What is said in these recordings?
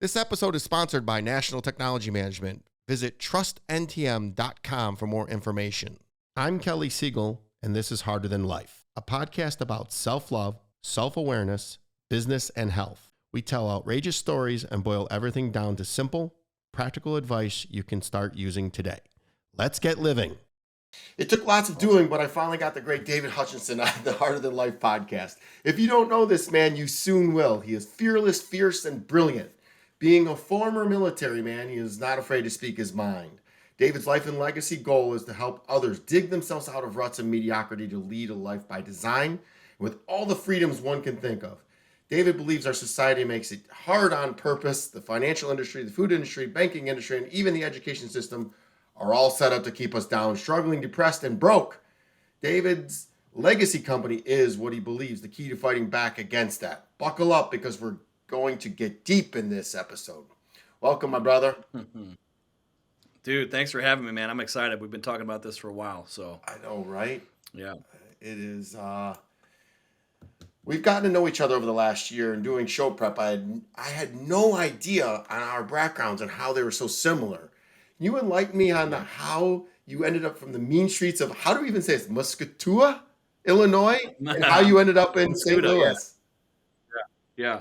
This episode is sponsored by National Technology Management. Visit trustntm.com for more information. I'm Kelly Siegel, and this is Harder Than Life, a podcast about self-love, self-awareness, business, and health. We tell outrageous stories and boil everything down to simple, practical advice you can start using today. Let's get living. It took lots of doing, but I finally got the great David Hutchinson on the Harder Than Life podcast. If you don't know this man, you soon will. He is fearless, fierce, and brilliant. Being a former military man, he is not afraid to speak his mind. David's life and legacy goal is to help others dig themselves out of ruts and mediocrity to lead a life by design with all the freedoms one can think of. David believes our society makes it hard on purpose. The financial industry, the food industry, banking industry, and even the education system are all set up to keep us down, struggling, depressed, and broke. David's legacy company is what he believes the key to fighting back against that. Buckle up because we're going to get deep in this episode. Welcome, my brother. Dude, thanks for having me, man. I'm excited. We've been talking about this for a while, so. I know, right? Yeah. It is, we've gotten to know each other over the last year, and doing show prep, I had no idea on our backgrounds and how they were so similar. You enlightened me on how you ended up from the mean streets of, how do we even say this, Musketua, Illinois, and how you ended up in St. Louis. Yeah.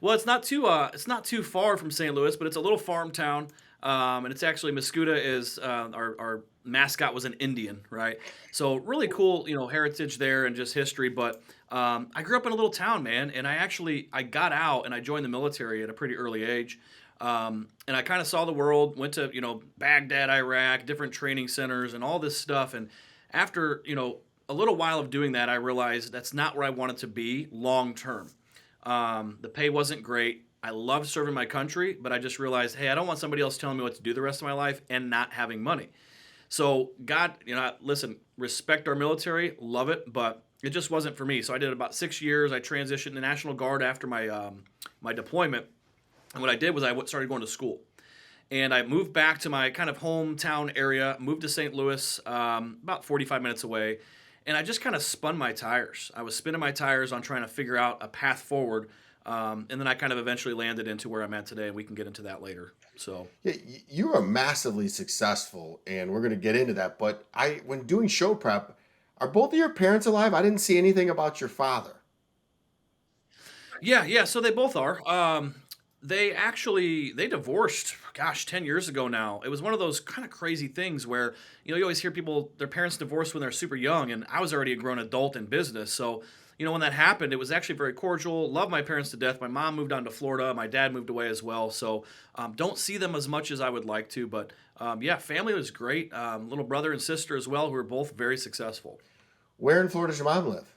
Well, it's not too far from St. Louis, but it's a little farm town, and it's actually Musketua is our mascot was an Indian, right? So really cool, heritage there and just history. But I grew up in a little town, man, and I got out and I joined the military at a pretty early age, and I kind of saw the world. Went to Baghdad, Iraq, different training centers, and all this stuff. And after a little while of doing that, I realized that's not where I wanted to be long term. The pay wasn't great. I loved serving my country, but I just realized, hey, I don't want somebody else telling me what to do the rest of my life and not having money. So God, listen, respect our military, love it, but it just wasn't for me. So I did about 6 years. I transitioned to National Guard after my deployment. And what I did was I started going to school. And I moved back to my kind of hometown area, moved to St. Louis, about 45 minutes away. And I just kind of spun my tires. I was spinning my tires on trying to figure out a path forward. And then I kind of eventually landed into where I'm at today, and we can get into that later. So Yeah, you are massively successful, and we're going to get into that. But when doing show prep, are both of your parents alive? I didn't see anything about your father. yeah. So they both are. They divorced, gosh, 10 years ago now. It was one of those kind of crazy things where, you always hear people, their parents divorced when they're super young, and I was already a grown adult in business. So, when that happened, it was actually very cordial. Love my parents to death. My mom moved on to Florida. My dad moved away as well. So, don't see them as much as I would like to. But, yeah, family was great. Little brother and sister as well, who were both very successful. Where in Florida does your mom live?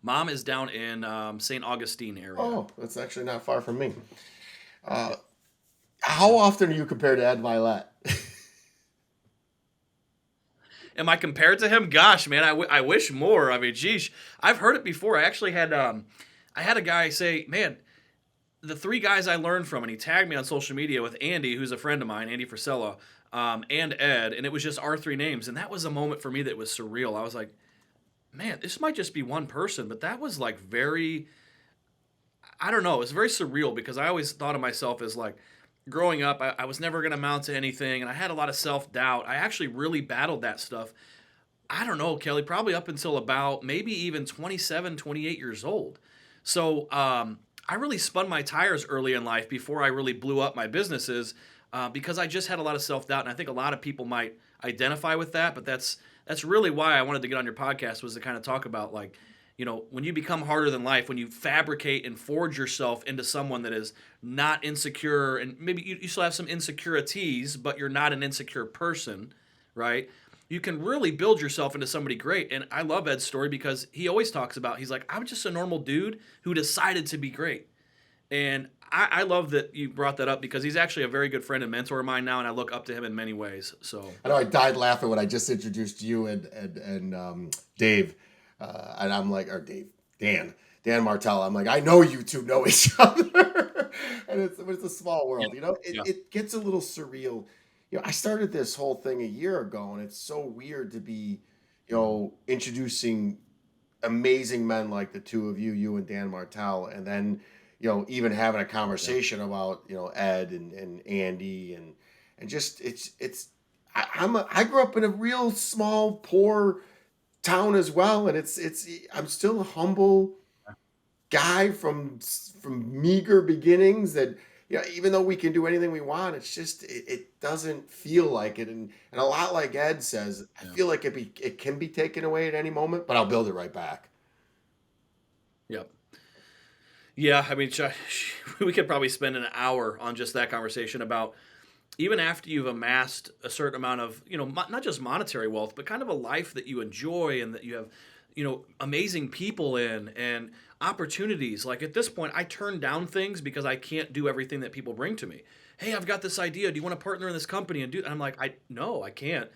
Mom is down in St. Augustine area. Oh, that's actually not far from me. How often are you compared to Ed Milet? Am I compared to him? Gosh, man, I wish more. I mean, geez, I've heard it before. I actually had I had a guy say, man, the three guys I learned from, and he tagged me on social media with Andy, who's a friend of mine, Andy Frisella, and Ed, and it was just our three names. And that was a moment for me that was surreal. I was like, man, this might just be one person, but that was like I don't know, it was very surreal because I always thought of myself as like, growing up, I was never going to amount to anything, and I had a lot of self-doubt. I actually really battled that stuff. I don't know, Kelly, probably up until about maybe even 27, 28 years old. So I really spun my tires early in life before I really blew up my businesses because I just had a lot of self-doubt, and I think a lot of people might identify with that, but that's really why I wanted to get on your podcast, was to kind of talk about, like, when you become harder than life, when you fabricate and forge yourself into someone that is not insecure, and maybe you still have some insecurities, but you're not an insecure person, right? You can really build yourself into somebody great. And I love Ed's story because he always talks about, he's like, I'm just a normal dude who decided to be great. And I love that you brought that up because he's actually a very good friend and mentor of mine now, and I look up to him in many ways. So I know I died laughing when I just introduced you and Dave. And I'm like, or Dan Martell. I'm like, I know you two know each other. And it's a small world, it gets a little surreal. I started this whole thing a year ago, and it's so weird to be, introducing amazing men like the two of you and Dan Martell. And then, even having a Yeah. conversation about, Ed and Andy and just it's I grew up in a real small, poor town as well. And I'm still a humble guy from meager beginnings that, even though we can do anything we want, it's just it doesn't feel like it. And a lot like Ed says, I Yeah. feel like it can be taken away at any moment, but I'll build it right back. Yep. Yeah. I mean, we could probably spend an hour on just that conversation about even after you've amassed a certain amount of, not just monetary wealth, but kind of a life that you enjoy and that you have, amazing people in and opportunities. Like at this point, I turn down things because I can't do everything that people bring to me. Hey, I've got this idea. Do you want to partner in this company and do? And I'm like, no, I can't,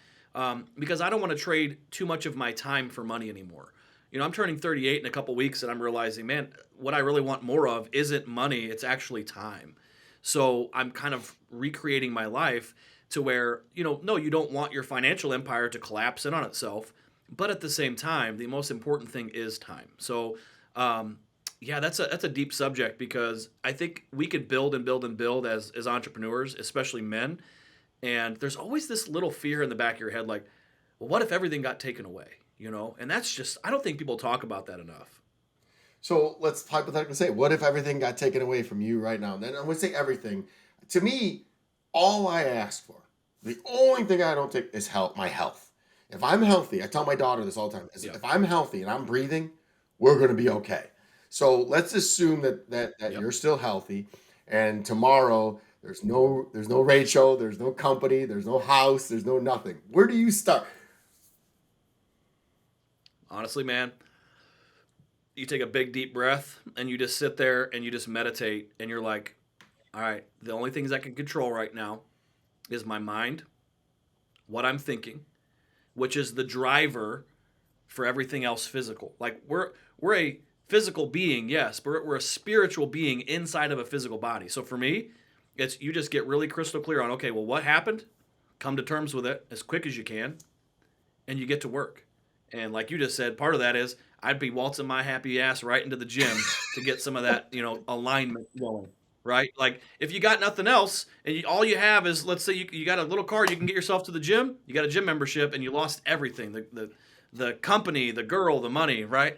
because I don't want to trade too much of my time for money anymore. I'm turning 38 in a couple weeks, and I'm realizing, man, what I really want more of isn't money; it's actually time. So I'm kind of recreating my life to where, no, you don't want your financial empire to collapse in on itself. But at the same time, the most important thing is time. So, um, yeah, that's a deep subject because I think we could build and build and build as entrepreneurs, especially men. And there's always this little fear in the back of your head, like, well, what if everything got taken away? And that's just I don't think people talk about that enough. So let's hypothetically say, what if everything got taken away from you right now? And then I'm going to say everything. To me, all I ask for, the only thing I don't take is my health. If I'm healthy, I tell my daughter this all the time, is Yep. if I'm healthy and I'm breathing, we're going to be okay. So let's assume that Yep. you're still healthy, and tomorrow there's no Rachel, there's no company, there's no house, there's no nothing. Where do you start? Honestly, man, you take a big deep breath and you just sit there and you just meditate and you're like, all right, the only things I can control right now is my mind, what I'm thinking, which is the driver for everything else physical. Like we're a physical being, yes, but we're a spiritual being inside of a physical body. So for me, it's you just get really crystal clear on, okay, well, what happened? Come to terms with it as quick as you can and you get to work. And like you just said, part of that is I'd be waltzing my happy ass right into the gym to get some of that, alignment going. Right? Like if you got nothing else and all you have is, let's say you got a little card, you can get yourself to the gym, you got a gym membership and you lost everything, the company, the girl, the money, right?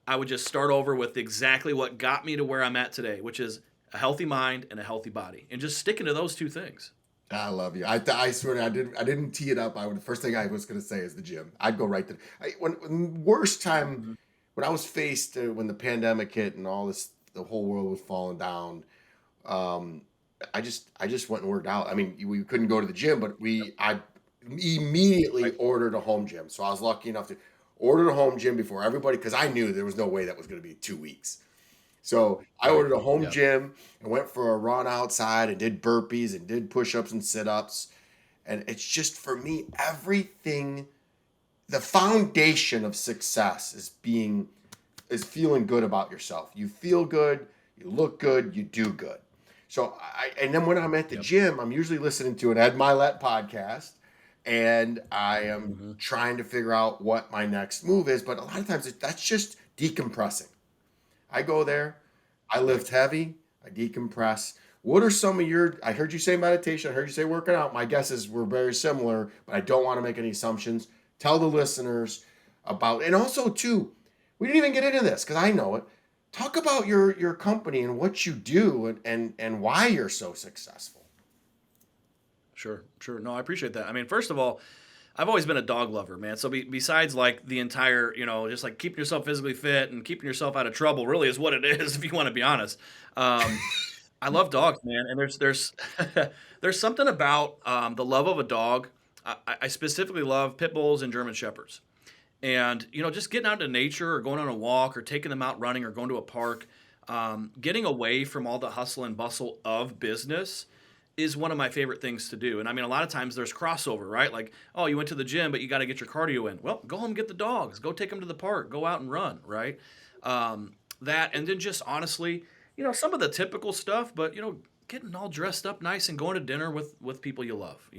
I would just start over with exactly what got me to where I'm at today, which is a healthy mind and a healthy body and just sticking to those two things. I love you. I swear I didn't tee it up. The first thing I was going to say is the gym. I'd go right to when worst time Mm-hmm. when I was faced when the pandemic hit and the whole world was falling down. Um, I just went and worked out. I mean, we couldn't go to the gym, but I immediately Right. ordered a home gym. So I was lucky enough to order a home gym before everybody because I knew there was no way that was going to be 2 weeks. So I Right. ordered a home Yeah. gym and went for a run outside and did burpees and did push-ups and sit-ups. And it's just for me, everything, the foundation of success is feeling good about yourself. You feel good, you look good, you do good. So and then when I'm at the Yep. gym, I'm usually listening to an Ed Milet podcast, and I am Mm-hmm. trying to figure out what my next move is. But a lot of times that's just decompressing. I go there, I Yep. lift heavy, I decompress. What are some of your? I heard you say meditation. I heard you say working out. My guess is we're very similar, but I don't want to make any assumptions. Tell the listeners about, and also too, we didn't even get into this because I know it. Talk about your company and what you do and why you're so successful. Sure, sure. No, I appreciate that. I mean, first of all, I've always been a dog lover, man. So besides like the entire, just like keeping yourself physically fit and keeping yourself out of trouble, really is what it is, if you want to be honest. Um, I love dogs, man, and there's there's something about the love of a dog. I specifically love pit bulls and German shepherds, and just getting out into nature or going on a walk or taking them out running or going to a park, getting away from all the hustle and bustle of business is one of my favorite things to do. And I mean, a lot of times there's crossover, right? Like, oh, you went to the gym, but you got to get your cardio in. Well, go home and get the dogs. Go take them to the park. Go out and run, right? That, and then just honestly, some of the typical stuff, but getting all dressed up nice and going to dinner with people you love.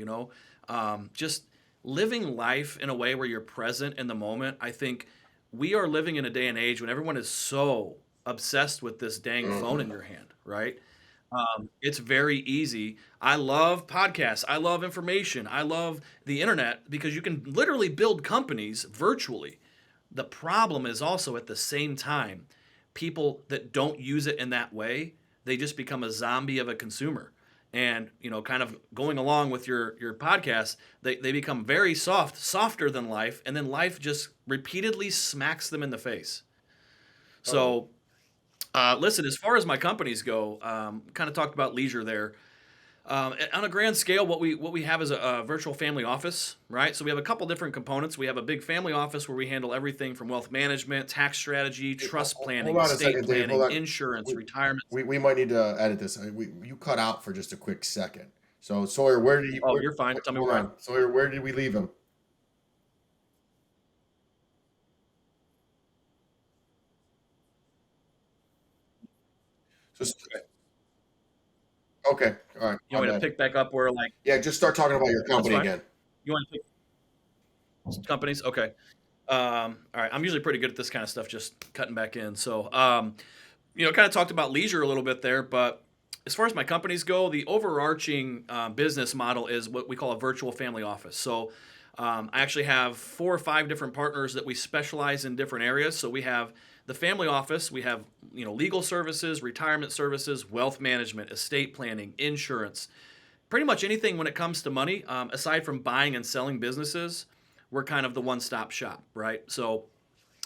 Just living life in a way where you're present in the moment. I think we are living in a day and age when everyone is so obsessed with this dang phone in Mhm. your hand, right? It's very easy. I love podcasts. I love information. I love the internet because you can literally build companies virtually. The problem is also at the same time, people that don't use it in that way, they just become a zombie of a consumer. And kind of going along with your podcast, they become very softer than life, and then life just repeatedly smacks them in the face. Oh, So listen, as far as my companies go, kind of talked about leisure there. On a grand scale, what we have is a virtual family office, right? So we have a couple different components. We have a big family office where we handle everything from wealth management, tax strategy, trust hold planning, on a estate second, Dave. Hold planning, on. insurance, We, retirement. we might need to edit this. You cut out for just a quick second. So Sawyer, where did you? Oh, you're fine. Tell me Hold where on, Sawyer. Where did we leave him? So, okay. okay, all right, You my want me to bad. pick back up where Yeah, just start talking about your that's company fine. again. You want to pick companies? Okay. All right. I'm usually pretty good at this kind of stuff, just cutting back in. So, kind of talked about leisure a little bit there, but as far as my companies go, the overarching business model is what we call a virtual family office. So I actually have 4 or 5 different partners that we specialize in different areas. So we have the family office, we have legal services, retirement services, wealth management, estate planning, insurance, pretty much anything when it comes to money. Aside from buying and selling businesses, we're kind of the one-stop shop, right? So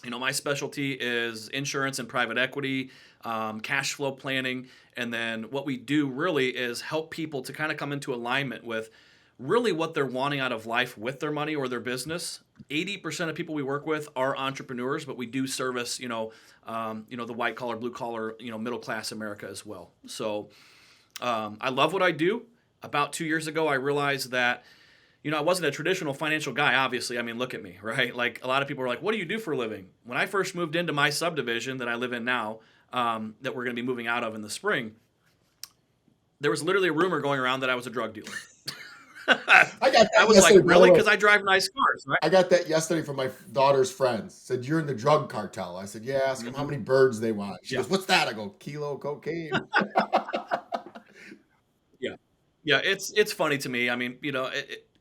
my specialty is insurance and private equity, cash flow planning. And then what we do really is help people to kind of come into alignment with really what they're wanting out of life with their money or their business. 80% of people we work with are entrepreneurs, but we do service, the white collar, blue collar, middle class America as well. So I love what I do. About 2 years ago, I realized that I wasn't a traditional financial guy, obviously. I mean, look at me, right? Like a lot of people are like, what do you do for a living? When I first moved into my subdivision that I live in now, that we're going to be moving out of in the spring, there was literally a rumor going around that I was a drug dealer. I got I that was like, yesterday, by the really? way. Because I drive nice cars, right? I got that yesterday from my daughter's friends. Said you're in the drug cartel. I said, yeah. Ask them how Hmm. many birds they want. She Yeah, goes, what's that? I go, kilo cocaine. yeah, yeah. It's funny to me. I mean,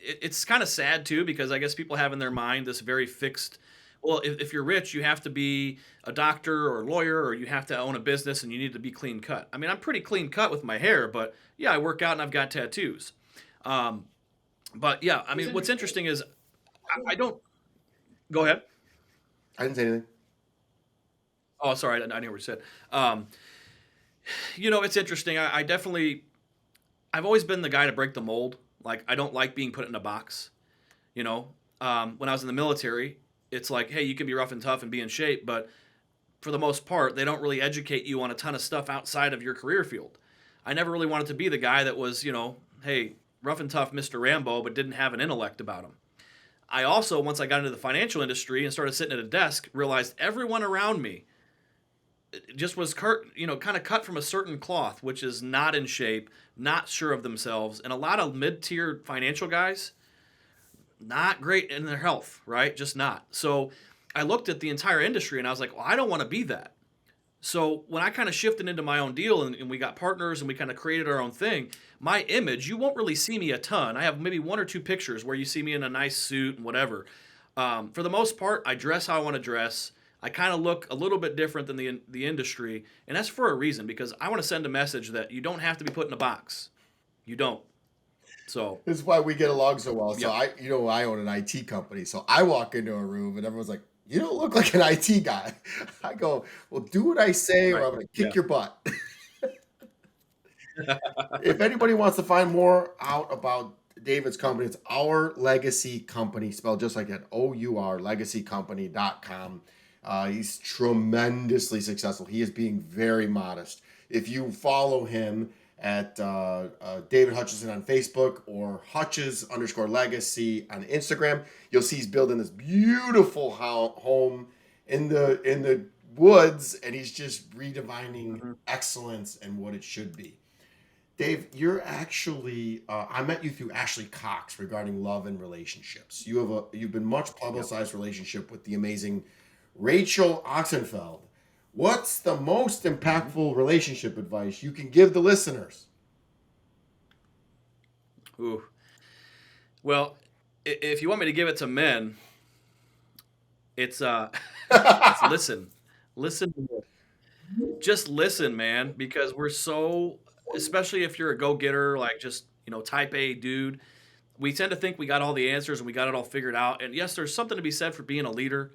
it's kind of sad too because I guess people have in their mind this very fixed. Well, if you're rich, you have to be a doctor or a lawyer, or you have to own a business, and you need to be clean cut. I mean, I'm pretty clean cut with my hair, but yeah, I work out and I've got tattoos. Um, but yeah, I mean, what's interesting is I don't. Go ahead. I didn't say anything. Oh, sorry, I didn't hear what you said. Um, it's interesting. I definitely. I've always been the guy to break the mold. Like, I don't like being put in a box. You know, when I was in the military, it's like, hey, you can be rough and tough and be in shape, but for the most part, they don't really educate you on a ton of stuff outside of your career field. I never really wanted to be the guy that was, hey, rough and tough Mr. Rambo, but didn't have an intellect about him. I also, once I got into the financial industry and started sitting at a desk, realized everyone around me just was kind of cut from a certain cloth, which is not in shape, not sure of themselves, and a lot of mid-tier financial guys not great in their health, right? Just not. So I looked at the entire industry and I was like, well, I don't want to be that. So when I kind of shifted into my own deal and we got partners and we kind of created our own thing, my image, you won't really see me a ton. I have maybe 1 or 2 pictures where you see me in a nice suit and whatever. For the most part, I dress how I want to dress. I kind of look a little bit different than the industry, and that's for a reason because I want to send a message that you don't have to be put in a box. You don't. So, This is why we get along so well. So yeah, I own an IT company. So I walk into a room and everyone's like, you don't look like an IT guy. I go, well, do what I say or right. I'm going to Yeah. kick your butt. If anybody wants to find more out about David's company, it's Our Legacy Company, spelled just like that, OUR, legacycompany.com. He's tremendously successful. He is being very modest. If you follow him at David Hutchinson on Facebook or Hutches_legacy on Instagram, you'll see he's building this beautiful home in the woods, and he's just redefining Mhm. excellence and what it should be. Dave, you're actually I met you through Ashley Cox regarding love and relationships. You've been much Yep. publicized relationship with the amazing Rachel Oxenfeld. What's the most impactful relationship advice you can give the listeners? Ooh. Well, if you want me to give it to men, it's it's listen. Listen. Just listen, man, because we're so, especially if you're a go-getter, like just, type A dude, we tend to think we got all the answers and we got it all figured out. And yes, there's something to be said for being a leader,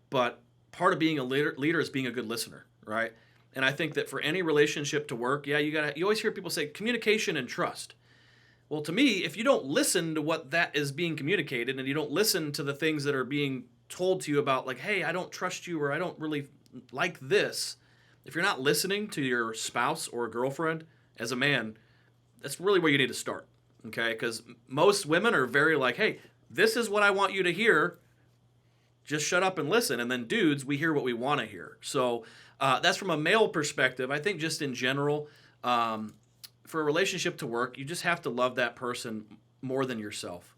but part of being a leader is being a good listener, right? And I think that for any relationship to work, yeah, you always hear people say communication and trust. Well, to me, if you don't listen to what that is being communicated and you don't listen to the things that are being told to you about, like, hey, I don't trust you or I don't really like this, if you're not listening to your spouse or girlfriend as a man, that's really where you need to start. Okay. Because most women are very like, hey, this is what I want you to hear. Just shut up and listen. And then dudes, we hear what we want to hear. So that's from a male perspective. I think just in general, for a relationship to work, you just have to love that person more than yourself.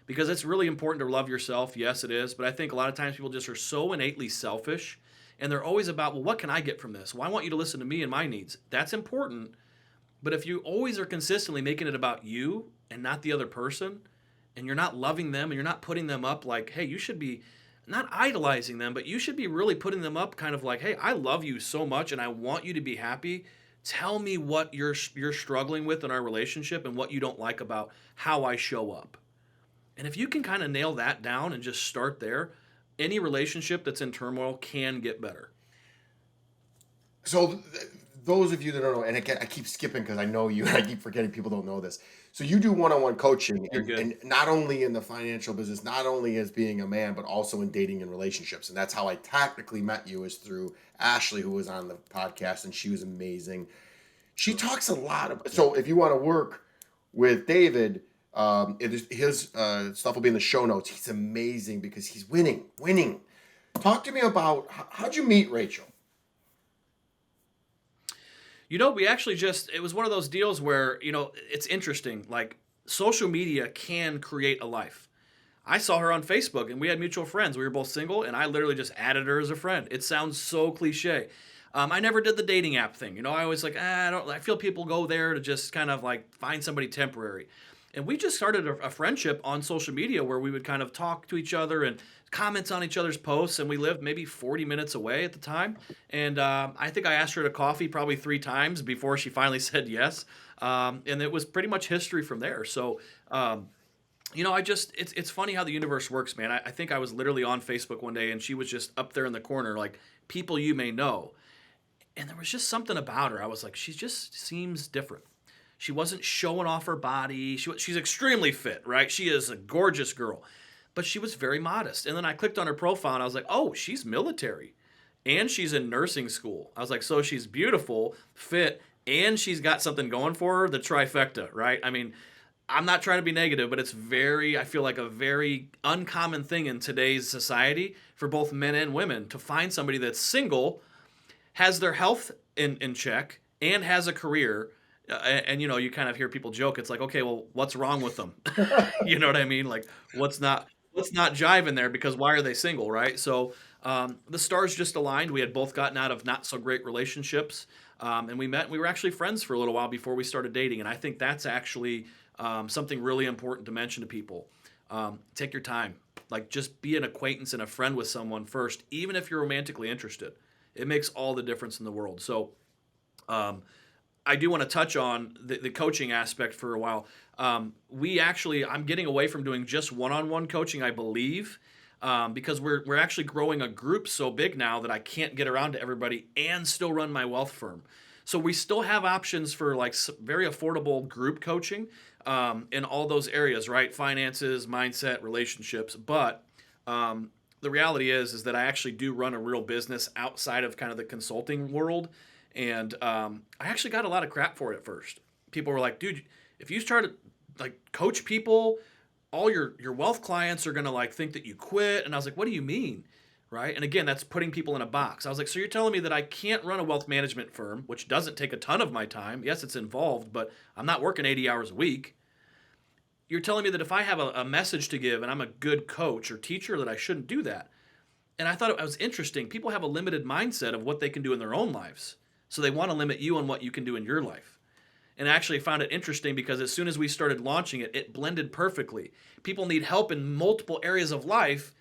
Because it's really important to love yourself. Yes, it is. But I think a lot of times people just are so innately selfish and they're always about, well, what can I get from this? Well, I want you to listen to me and my needs. That's important. But if you always are consistently making it about you and not the other person, and you're not loving them and you're not putting them up like, hey, you should be not idolizing them, but you should be really putting them up kind of like, hey, I love you so much and I want you to be happy. Tell me what you're struggling with in our relationship and what you don't like about how I show up. And if you can kind of nail that down and just start there, any relationship that's in turmoil can get better. So those of you that don't know, and again, I keep skipping because I know you, and I keep forgetting people don't know this. So you do one-on-one coaching, You're good. and not only in the financial business, not only as being a man, but also in dating and relationships. And that's how I tactically met you, is through Ashley, who was on the podcast, and she was amazing. She talks a lot about. So if you want to work with David, his stuff will be in the show notes. He's amazing because he's winning. Talk to me about how'd you meet Rachel? We actually it was one of those deals where, it's interesting. Like social media can create a life. I saw her on Facebook and we had mutual friends. We were both single and I literally just added her as a friend. It sounds so cliche. I never did the dating app thing. I always like, I feel people go there to just kind of like find somebody temporary. And we just started a friendship on social media where we would kind of talk to each other and comments on each other's posts. And we lived maybe 40 minutes away at the time. And I think I asked her to coffee probably 3 times before she finally said yes. And it was pretty much history from there. So, it's funny how the universe works, man. I think I was literally on Facebook one day and she was just up there in the corner, like people you may know. And there was just something about her. I was like, she just seems different. She wasn't showing off her body. She's extremely fit, right? She is a gorgeous girl, but she was very modest. And then I clicked on her profile and I was like, oh, she's military and she's in nursing school. I was like, so she's beautiful, fit, and she's got something going for her, the trifecta, right? I mean, I'm not trying to be negative, but I feel like a very uncommon thing in today's society for both men and women to find somebody that's single, has their health in check, and has a career. And you kind of hear people joke. It's like, okay, well, what's wrong with them? You know what I mean? Like, what's not jiving there? Because why are they single, right? So the stars just aligned. We had both gotten out of not so great relationships, and we met. And we were actually friends for a little while before we started dating. And I think that's actually something really important to mention to people. Take your time. Like, just be an acquaintance and a friend with someone first, even if you're romantically interested. It makes all the difference in the world. So I do want to touch on the coaching aspect for a while. I'm getting away from doing just one-on-one coaching, I believe, because we're actually growing a group so big now that I can't get around to everybody and still run my wealth firm. So we still have options for like very affordable group coaching in all those areas, right? Finances, mindset, relationships. But the reality is that I actually do run a real business outside of kind of the consulting world. And I actually got a lot of crap for it at first. People were like, dude, if you start to like coach people, all your wealth clients are going to like think that you quit. And I was like, what do you mean? Right. And again, that's putting people in a box. I was like, so you're telling me that I can't run a wealth management firm, which doesn't take a ton of my time. Yes, it's involved, but I'm not working 80 hours a week. You're telling me that if I have a message to give and I'm a good coach or teacher, that I shouldn't do that. And I thought it was interesting. People have a limited mindset of what they can do in their own lives. So they want to limit you on what you can do in your life. And I actually found it interesting because as soon as we started launching it, it blended perfectly. People need help in multiple areas of life.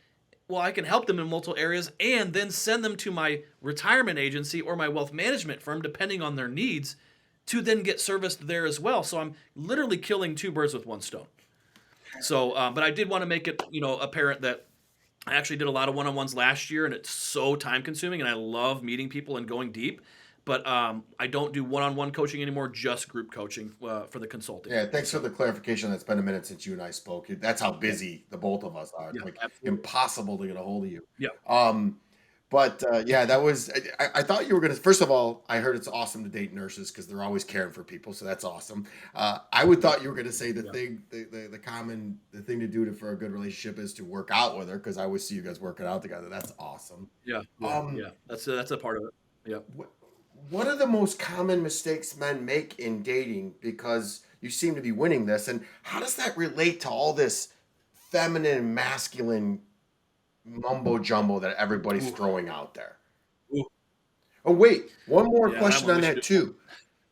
Well, I can help them in multiple areas and then send them to my retirement agency or my wealth management firm, depending on their needs, to then get serviced there as well. So I'm literally killing two birds with one stone. So, but I did want to make it, apparent that I actually did a lot of one-on-ones last year, and it's so time-consuming, and I love meeting people and going deep. But I don't do one-on-one coaching anymore, just group coaching for the consulting. Yeah, thanks for the clarification. It's been a minute since you and I spoke. That's how busy the both of us are. It's Yeah, like absolutely. impossible to get a hold of you. Yeah. But yeah, that was. I thought you were gonna. First of all, I heard it's awesome to date nurses because they're always caring for people, so that's awesome. I would thought you were gonna say the Yeah. thing, the thing to do for a good relationship is to work out with her because I always see you guys working out together. That's awesome. Yeah. Yeah. Um, Yeah. That's a part of it. Yeah. what what are the most common mistakes men make in dating? Because you seem to be winning this, and how does that relate to all this feminine and masculine mumbo jumbo that everybody's Ooh. throwing out there? Ooh. Oh, wait, one more Yeah, that question one on we should that do. too.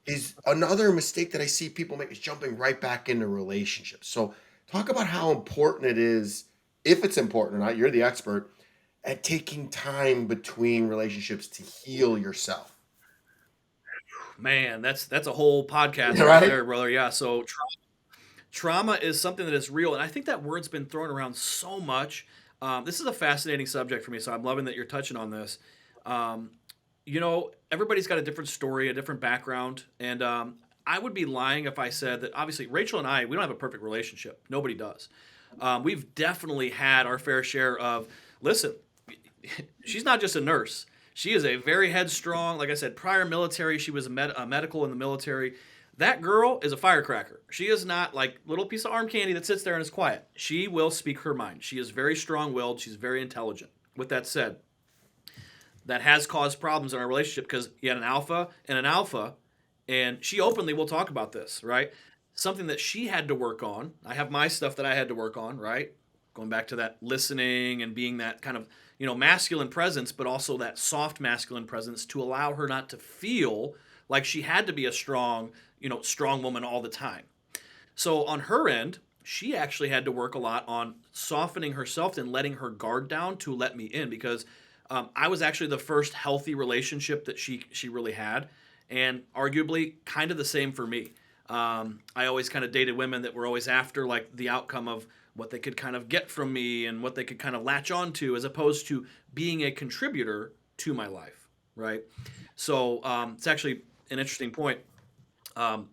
Is another mistake that I see people make is jumping right back into relationships. So talk about how important it is, if it's important or not, you're the expert, at taking time between relationships to heal yourself. Man, that's a whole podcast right Right? there, brother. Yeah. So trauma is something that is real, and I think that word's been thrown around so much. This is a fascinating subject for me, so I'm loving that you're touching on this. Um, everybody's got a different story, a different background, and I would be lying if I said that. Obviously, Rachel and I, we don't have a perfect relationship. Nobody does. We've definitely had our fair share of. Listen, she's not just a nurse. She is a very headstrong, like I said, prior military. She was a medical in the military. That girl is a firecracker. She is not like little piece of arm candy that sits there and is quiet. She will speak her mind. She is very strong-willed. She's very intelligent. With that said, that has caused problems in our relationship because you had an alpha, and she openly will talk about this, right? Something that she had to work on. I have my stuff that I had to work on, right? Going back to that listening and being that kind of, masculine presence, but also that soft masculine presence to allow her not to feel like she had to be a strong woman all the time. So on her end, she actually had to work a lot on softening herself and letting her guard down to let me in because I was actually the first healthy relationship that she really had, and arguably kind of the same for me. I always kind of dated women that were always after like the outcome of what they could kind of get from me and what they could kind of latch on to, as opposed to being a contributor to my life, right? So it's actually an interesting point.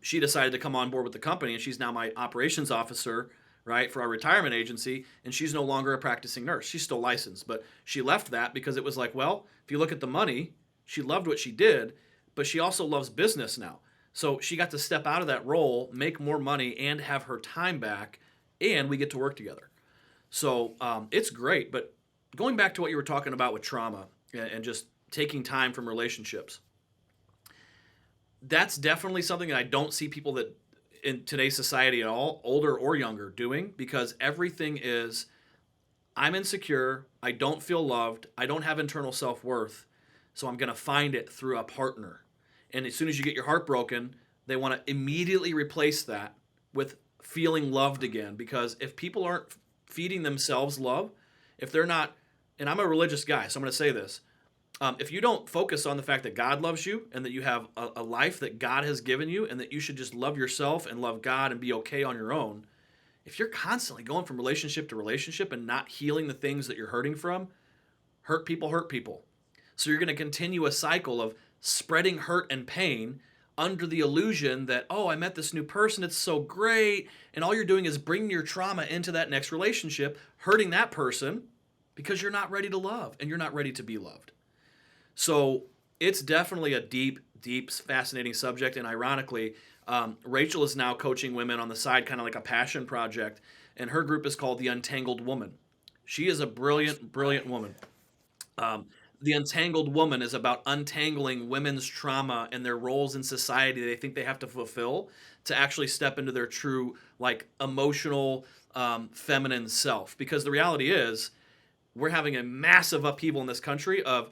She decided to come on board with the company, and she's now my operations officer, right, for our retirement agency. And she's no longer a practicing nurse. She's still licensed, but she left that because it was like, well, if you look at the money, she loved what she did, but she also loves business now. So she got to step out of that role, make more money, and have her time back, and we get to work together. So it's great. But going back to what you were talking about with trauma and just taking time from relationships, that's definitely something that I don't see people that in today's society at all, older or younger, doing because everything is I'm insecure, I don't feel loved, I don't have internal self-worth, so I'm going to find it through a partner. And as soon as you get your heart broken, they want to immediately replace that with feeling loved again because if people aren't feeding themselves love, if they're not, and I'm a religious guy, so I'm going to say this, if you don't focus on the fact that God loves you and that you have a life that God has given you and that you should just love yourself and love God and be okay on your own, if you're constantly going from relationship to relationship and not healing the things that you're hurting from, hurt people hurt people. So you're going to continue a cycle of spreading hurt and pain under the illusion that, oh, I met this new person, it's so great, and all you're doing is bringing your trauma into that next relationship, hurting that person because you're not ready to love and you're not ready to be loved. So it's definitely a deep, deep, fascinating subject. And ironically, Rachel is now coaching women on the side, kind of like a passion project. And her group is called The Untangled Woman. She is a brilliant, brilliant woman. The Untangled Woman is about untangling women's trauma and their roles in society they think they have to fulfill to actually step into their true, like, emotional, feminine self. Because the reality is, we're having a massive upheaval in this country of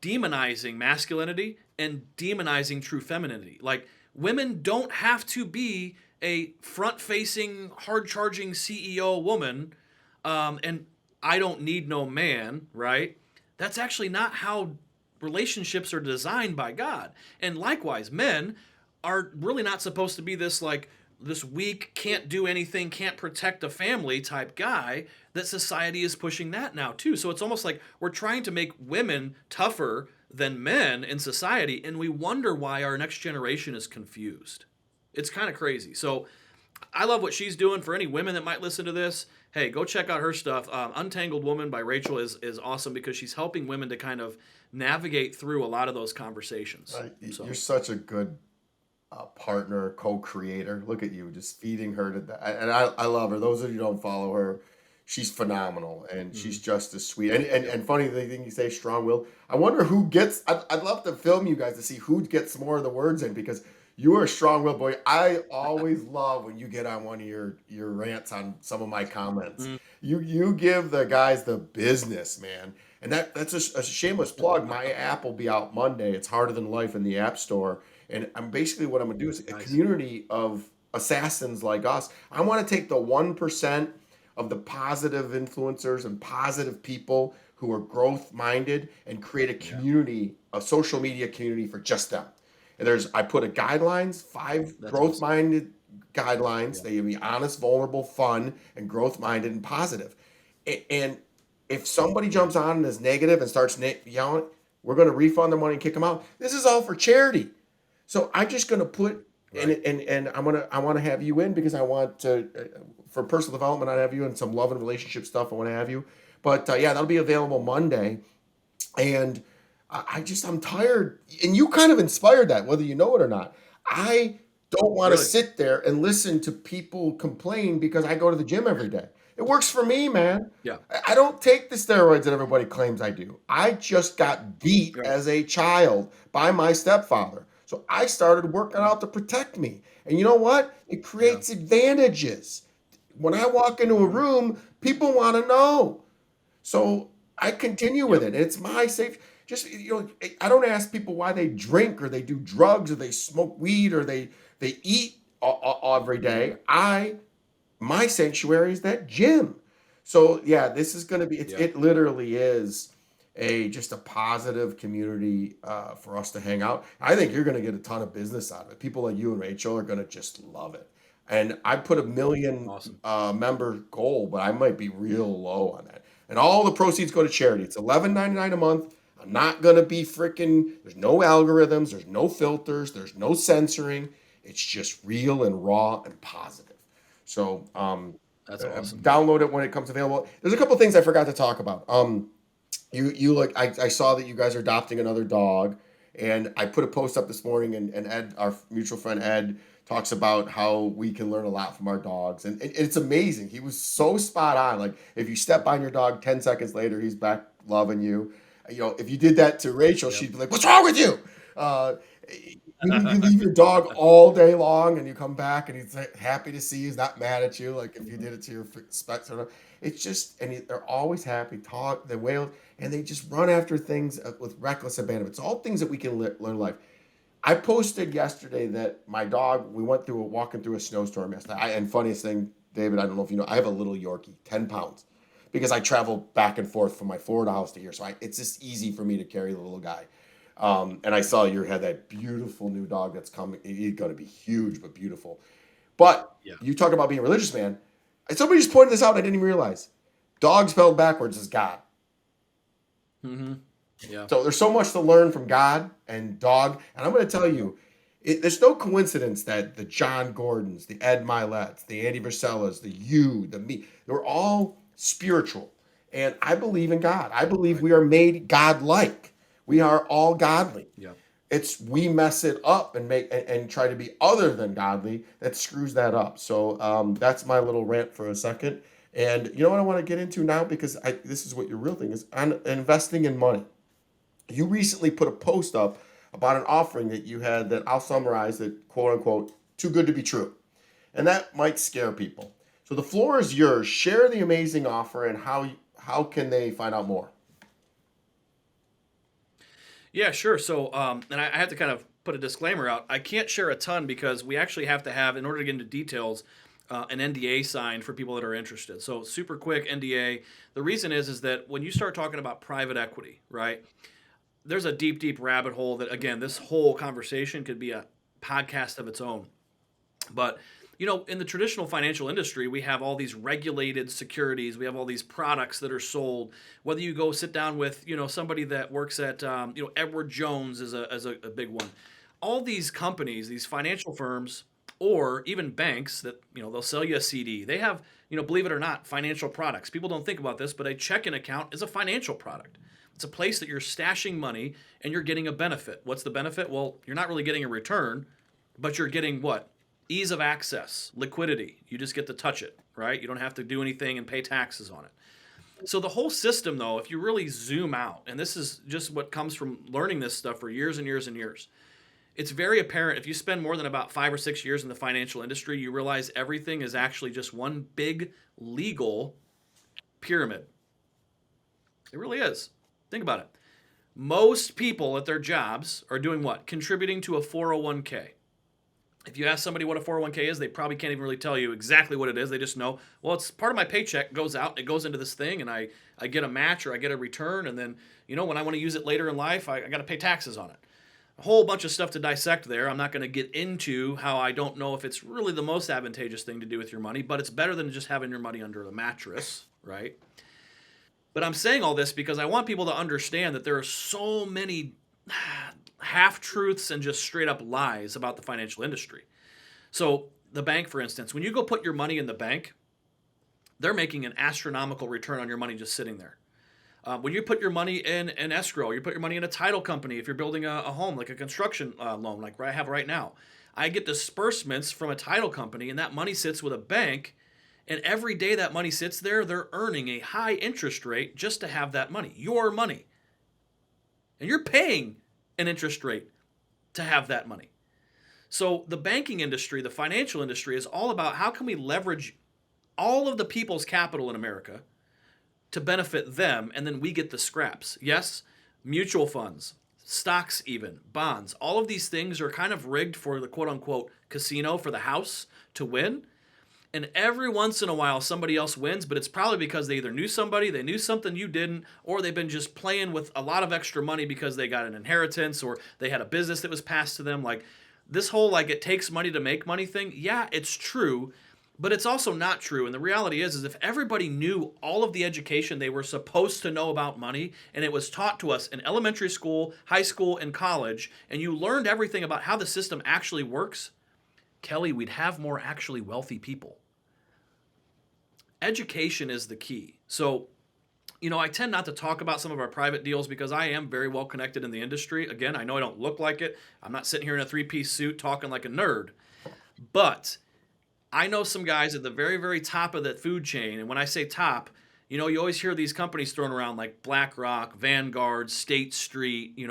demonizing masculinity and demonizing true femininity. Like, women don't have to be a front-facing, hard-charging CEO woman, and I don't need no man, right? That's actually not how relationships are designed by God. And likewise, men are really not supposed to be this like this weak, can't do anything, can't protect a family type guy that society is pushing that now too. So it's almost like we're trying to make women tougher than men in society, and we wonder why our next generation is confused. It's kind of crazy. So I love what she's doing. For any women that might listen to this, hey, go check out her stuff. Untangled Woman by Rachel is awesome because she's helping women to kind of navigate through a lot of those conversations. So You're such a good partner, co-creator. Look at you, just feeding her to that. And I love her. Those of you who don't follow her, she's phenomenal, and she's just as sweet. And funny the thing you say, strong-willed. I wonder who gets. I'd love to film you guys to see who gets more of the words in, because you are a strong-willed boy. I always love when you get on one of your rants on some of my comments. You give the guys the business, man. And that's a shameless plug. My app will be out Monday. It's Harder Than Life in the App Store. And I'm basically what I'm gonna do is a nice. community of assassins like us. I want to take the 1% of the positive influencers and positive people who are growth minded and create a community, a social media community for just them. And I put a guidelines, 5 That's growth awesome. minded guidelines. Yeah. They can be honest, vulnerable, fun, and growth minded and positive. And if somebody jumps on and is negative and starts yelling, we're going to refund their money and kick them out. This is all for charity. So I'm just going to put, Right. and I want to have you in, because I want to, for personal development, I'd have you, and some love and relationship stuff, I want to have you. But yeah, that'll be available Monday. And I'm tired. And you kind of inspired that, whether you know it or not. I don't want to Really? sit there and listen to people complain because I go to the gym every day. It works for me, man. Yeah. I don't take the steroids that everybody claims I do. I just got beat Right. as a child by my stepfather. So I started working out to protect me. And you know what? It Yeah. creates advantages. When I walk into a room, people want to know. So I continue with Yep. it. It's my safe. Just, I don't ask people why they drink or they do drugs or they smoke weed or they eat every day. My sanctuary is that gym. So yeah, this is going to be. Yeah. It literally is just a positive community for us to hang out. I think you're going to get a ton of business out of it. People like you and Rachel are going to just love it. And I put a million Awesome. member goal, but I might be real low on that. And all the proceeds go to charity. It's $11.99 a month. I'm not gonna be freaking. There's no algorithms. There's no filters. There's no censoring. It's just real and raw and positive. So That's awesome. download it when it comes available. There's a couple things I forgot to talk about. You like I saw that you guys are adopting another dog, and I put a post up this morning, and Ed, our mutual friend Ed, talks about how we can learn a lot from our dogs, and it's amazing. He was so spot on. Like, if you step on your dog 10 seconds later, he's back loving you. If you did that to Rachel, Yep. she'd be like, "What's wrong with you?" You leave your dog all day long, and you come back, and he's happy to see you. He's not mad at you, like if you did it to your specs. It's just, and they're always happy. Talk, they wail, and they just run after things with reckless abandon. It's all things that we can learn life. I posted yesterday that my dog, we went through walking through a snowstorm yesterday. And funniest thing, David, I don't know if you know, I have a little Yorkie, 10 pounds, because I travel back and forth from my Florida house to here. So it's just easy for me to carry the little guy. And I saw you had that beautiful new dog that's coming. He's going to be huge, but beautiful. But Yeah. you talk about being a religious, man. And somebody just pointed this out, and I didn't even realize. Dog spelled backwards is God. Mm-hmm. Yeah. So there's so much to learn from God and dog. And I'm going to tell you, there's no coincidence that the John Gordons, the Ed Miletts, the Andy Versellas, the me, they're all spiritual. And I believe in God. I believe we are made God-like. We are all godly. Yeah. It's we mess it up and try to be other than godly that screws that up. So that's my little rant for a second. And you know what I want to get into now, because this is what your real thing is, on investing in money. You recently put a post up about an offering that you had that I'll summarize that, quote unquote, too good to be true. And that might scare people. So the floor is yours. Share the amazing offer and how how can they find out more? Yeah, sure. So, and I have to kind of put a disclaimer out. I can't share a ton because we actually have to have, in order to get into details, an NDA signed for people that are interested. So, super quick NDA. The reason is that when you start talking about private equity, right? There's a deep, deep rabbit hole that, again, this whole conversation could be a podcast of its own. But in the traditional financial industry, we have all these regulated securities. We have all these products that are sold. Whether you go sit down with somebody that works at Edward Jones is a big one. All these companies, these financial firms, or even banks that they'll sell you a CD. They have believe it or not, financial products. People don't think about this, but a checking account is a financial product. It's a place that you're stashing money and you're getting a benefit. What's the benefit? Well, you're not really getting a return, but you're getting what? Ease of access, liquidity. You just get to touch it, right? You don't have to do anything and pay taxes on it. So the whole system, though, if you really zoom out, and this is just what comes from learning this stuff for years and years and years, it's very apparent if you spend more than about 5 or 6 years in the financial industry, you realize everything is actually just one big legal pyramid. It really is. Think about it. Most people at their jobs are doing what? Contributing to a 401k. If you ask somebody what a 401k is, they probably can't even really tell you exactly what it is. They just know, well, it's part of my paycheck goes out, it goes into this thing, and I get a match or I get a return, and then, when I want to use it later in life, I got to pay taxes on it. A whole bunch of stuff to dissect there. I'm not going to get into how I don't know if it's really the most advantageous thing to do with your money, but it's better than just having your money under the mattress, right? But I'm saying all this because I want people to understand that there are so many half-truths and just straight-up lies about the financial industry. So the bank, for instance, when you go put your money in the bank, they're making an astronomical return on your money just sitting there. When you put your money in an escrow, you put your money in a title company, if you're building a home, like a construction loan, like I have right now, I get disbursements from a title company, and that money sits with a bank, and every day that money sits there, they're earning a high interest rate just to have that money, your money. And you're paying an interest rate to have that money. So the banking industry, the financial industry, is all about how can we leverage all of the people's capital in America to benefit them, and then we get the scraps. Yes, mutual funds, stocks even, bonds, all of these things are kind of rigged for the quote-unquote casino, for the house to win. And every once in a while, somebody else wins, but it's probably because they either knew somebody, they knew something you didn't, or they've been just playing with a lot of extra money because they got an inheritance or they had a business that was passed to them. Like this whole it takes money to make money thing, yeah, it's true, but it's also not true. And the reality is if everybody knew all of the education they were supposed to know about money, and it was taught to us in elementary school, high school, and college, and you learned everything about how the system actually works, Kelly, we'd have more actually wealthy people. Education is the key. So, I tend not to talk about some of our private deals because I am very well connected in the industry. Again, I know I don't look like it. I'm not sitting here in a 3-piece suit talking like a nerd. But I know some guys at the very, very top of that food chain. And when I say top, you always hear these companies thrown around like BlackRock, Vanguard, State Street,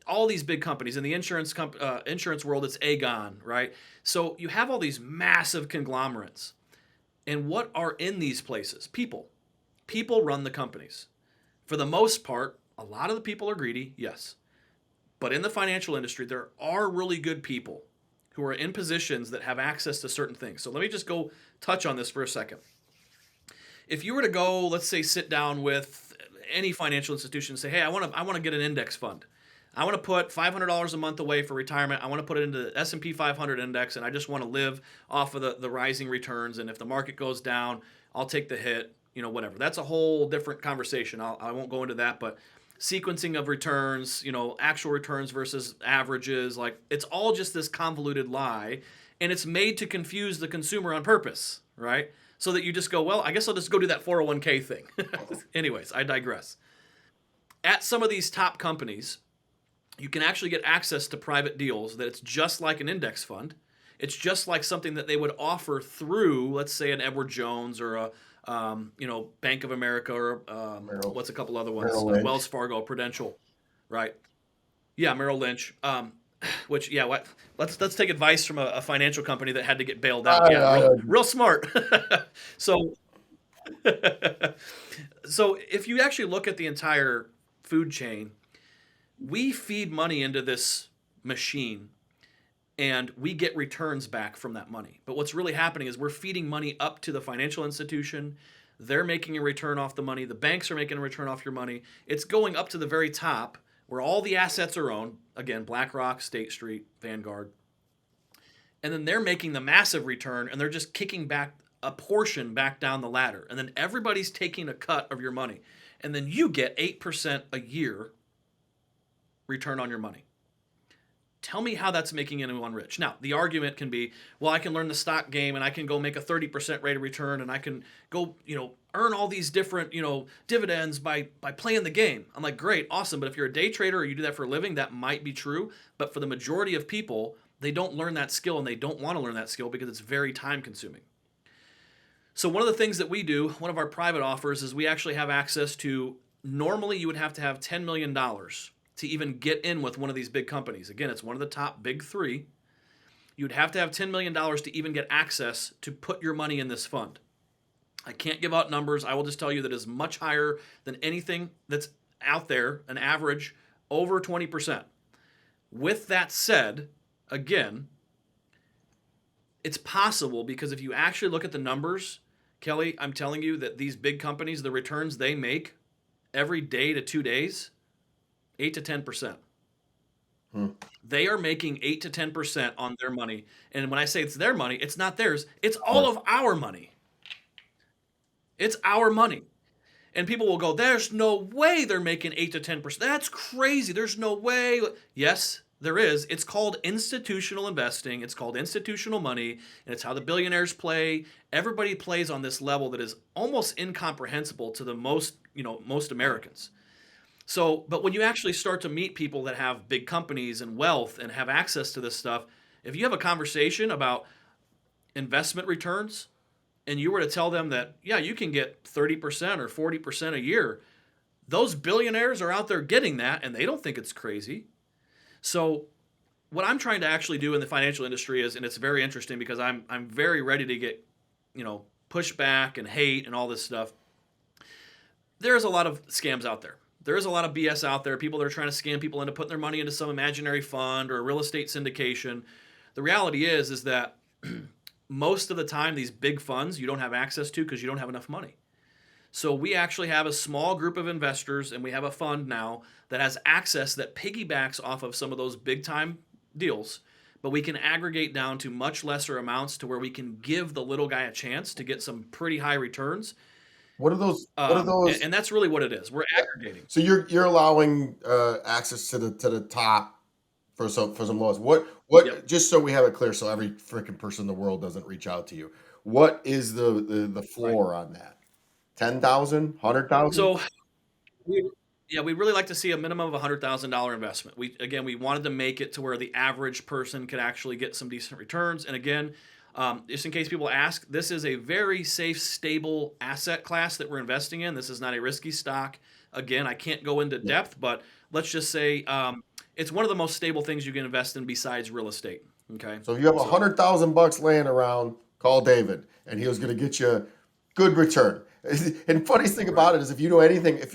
all these big companies. In the insurance world, it's Aegon, right? So you have all these massive conglomerates. And what are in these places? People. People run the companies. For the most part, a lot of the people are greedy, yes. But in the financial industry, there are really good people who are in positions that have access to certain things. So let me just go touch on this for a second. If you were to go, let's say, sit down with any financial institution and say, hey, I want to get an index fund. I want to put $500 a month away for retirement. I want to put it into the S&P 500 index, and I just want to live off of the rising returns. And if the market goes down, I'll take the hit, whatever. That's a whole different conversation. I won't go into that, but sequencing of returns, actual returns versus averages, it's all just this convoluted lie, and it's made to confuse the consumer on purpose, right? So that you just go, well, I guess I'll just go do that 401k thing. Anyways, I digress. At some of these top companies, you can actually get access to private deals that it's just like an index fund. It's just like something that they would offer through, let's say, an Edward Jones or a Bank of America or what's a couple other ones, Wells Fargo, Prudential, right? Yeah, Merrill Lynch. Which let's take advice from a financial company that had to get bailed out. Real smart. So So if you actually look at the entire food chain, we feed money into this machine and we get returns back from that money. But what's really happening is we're feeding money up to the financial institution. They're making a return off the money. The banks are making a return off your money. It's going up to the very top where all the assets are owned. Again, BlackRock, State Street, Vanguard. And then they're making the massive return and they're just kicking back a portion back down the ladder. And then everybody's taking a cut of your money. And then you get 8% a year return on your money. Tell me how that's making anyone rich. Now, the argument can be, well, I can learn the stock game and I can go make a 30% rate of return and I can go, earn all these different, dividends by playing the game. I'm like, great, awesome. But if you're a day trader or you do that for a living, that might be true. But for the majority of people, they don't learn that skill and they don't want to learn that skill because it's very time consuming. So one of the things that we do, one of our private offers, is we actually have access to, normally you would have to have $10 million to even get in with one of these big companies. Again, it's one of the top big three. You'd have to have $10 million to even get access to put your money in this fund. I can't give out numbers. I will just tell you that it's much higher than anything that's out there, an average over 20%. With that said, again, it's possible because if you actually look at the numbers, Kelly, I'm telling you that these big companies, the returns they make every day to 2 days, 8 to 10%. They are making 8 to 10% on their money. And when I say it's their money, it's not theirs. It's all of our money. It's our money. And people will go, there's no way they're making 8 to 10%. That's crazy. There's no way. Yes, there is. It's called institutional investing. It's called institutional money. And it's how the billionaires play. Everybody plays on this level that is almost incomprehensible to the most Americans. So, but when you actually start to meet people that have big companies and wealth and have access to this stuff, if you have a conversation about investment returns and you were to tell them that, yeah, you can get 30% or 40% a year, those billionaires are out there getting that and they don't think it's crazy. So what I'm trying to actually do in the financial industry is, and it's very interesting because I'm very ready to get, pushback and hate and all this stuff. There's a lot of scams out there. There is a lot of BS out there, people that are trying to scam people into putting their money into some imaginary fund or a real estate syndication. The reality is that most of the time, these big funds you don't have access to because you don't have enough money. So we actually have a small group of investors and we have a fund now that has access that piggybacks off of some of those big time deals, but we can aggregate down to much lesser amounts to where we can give the little guy a chance to get some pretty high returns. What are those? What are those? And that's really what it is. We're aggregating. So you're allowing access to the top for some laws. What? Yep. Just so we have it clear, so every freaking person in the world doesn't reach out to you. What is the floor on that? 10,000, 100,000? So we really like to see a minimum of $100,000 investment. We wanted to make it to where the average person could actually get some decent returns. And again, just in case people ask, this is a very safe, stable asset class that we're investing in. This is not a risky stock. Again, I can't go into depth, but let's just say it's one of the most stable things you can invest in besides real estate. Okay. So if you have $100,000 laying around, call David, and he was going to get you good return. And funniest thing about it is, if you know anything, if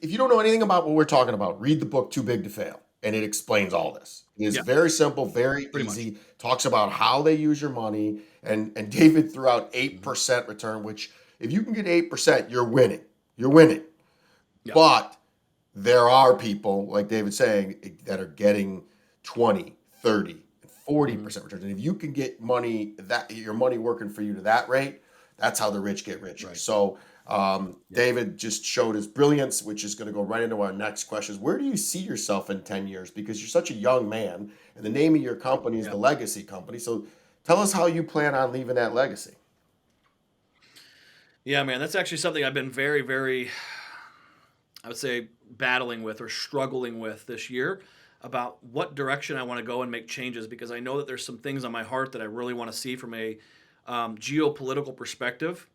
you don't know anything about what we're talking about, read the book Too Big to Fail, and it explains all this. It is very simple, very easy. Talks about how they use your money, and David threw out 8% return, which if you can get 8%, you're winning. You're winning. Yeah. But there are people, like David's saying, that are getting 20, 30, 40% returns. And if you can get your money working for you to that rate, that's how the rich get richer. Right. So David just showed his brilliance, which is going to go right into our next questions. Where do you see yourself in 10 years? Because you're such a young man, and the name of your company is the Legacy Company. So tell us how you plan on leaving that legacy. Yeah, man, that's actually something I've been very, very, I would say, battling with or struggling with this year, about what direction I want to go and make changes, because I know that there's some things on my heart that I really want to see from a geopolitical perspective,